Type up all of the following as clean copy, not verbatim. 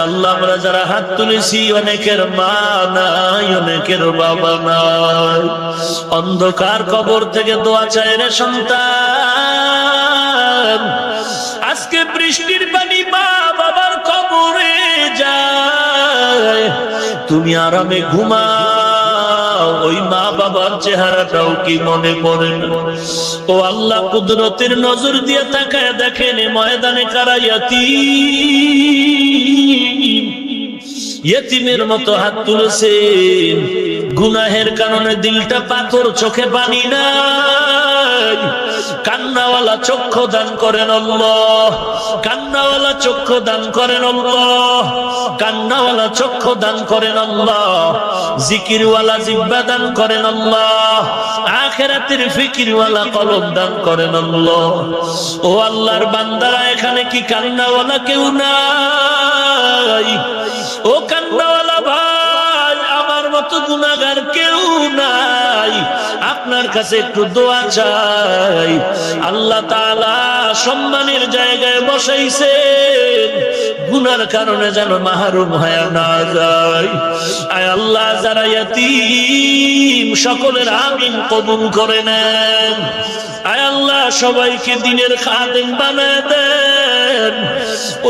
আল্লাহ আমরা যারা হাত তুলেছি অনেকের মা নাই, অনেকের বাবা নাই, অন্ধকার কবর থেকে দোয়া চায় রে সন্তান। আজকে বৃষ্টির পানি মা বাবার কবরে যায়, তুমি আরামে ঘুমাও, ওই মা বাবার চেহারাটাও কি মনে পড়ে না? ও আল্লাহ, কুদরতের নজর দিয়ে তাকায় দেখেন ময়দানে কারা ইয়েতিমের মতো হাত তুলেছেন। গুনাহের কারণে দিলটা পাথর, চোখে পানি নাই। কান্নাওয়ালা চক্ষু দান করেন আল্লাহ, কান্নাওয়ালা চক্ষু দান করেন আল্লাহ, কান্নাওয়ালা চক্ষু দান করেন আল্লাহ। জিকিরওয়ালা জিহ্বা দান করেন আল্লাহ, আখিরাতের ফিকিরওয়ালা কলব দান করেন আল্লাহ। ও আল্লাহর বান্দারা, এখানে কি কান্নাওয়ালা কেউ নাই? ও কান্নাওয়ালা ভাই, আমার মতো গুনাহগার কেউ নাই, আপনার কাছে একটু দোয়া চাই। আল্লাহ তাআলা সম্মানের জায়গায় বসাইছেন, গুনার কারণে যেন মাহরুম হয়ে না যায়। আয় আল্লাহ, যারা ইয়াতীম সকলের আমিন কবুল করে নেন। আয় আল্লাহ, সবাইকে দিনের খাদেম বানায় দেন।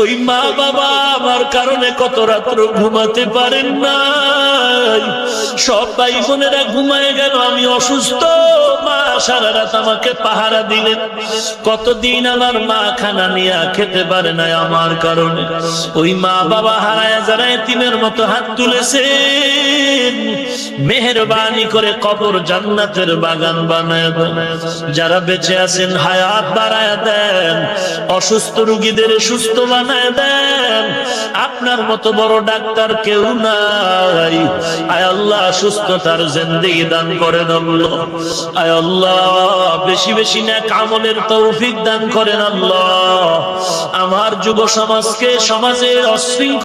ওই মা বাবা আমার কারণে কত রাত্র ঘুমাতে পারেন নাই, সব ভাই বোনেরা ঘুমায় গেল, আমি অসুস্থ, মা সারা রাত আমাকে পাহারা দিলেন। কতদিন আমার মা খানা নিয়ে খেতে পারে নাই আমার কারণে। ওই মা বাবা হারায় যারা এতিমের মতো হাত তুলেছেন, মেহেরবানি করে কবর জান্নাতের বাগান বানায় দেন। যারা বেঁচে আছেন হায়াত বাড়ায় দেন, অসুস্থ রোগীদের সুস্থ বানায় দেন। আপনার মতো বড় ডাক্তার কেউ নাই। আয় আল্লাহ, সুস্থতার জিন্দেগি দান করেন আল্লাহ। আয় আল্লাহ, বেশি বেশি নেক আমলের তৌফিক দান করেন আল্লাহ। আমার যুব সমাজকে সমাজের অশৃঙ্খল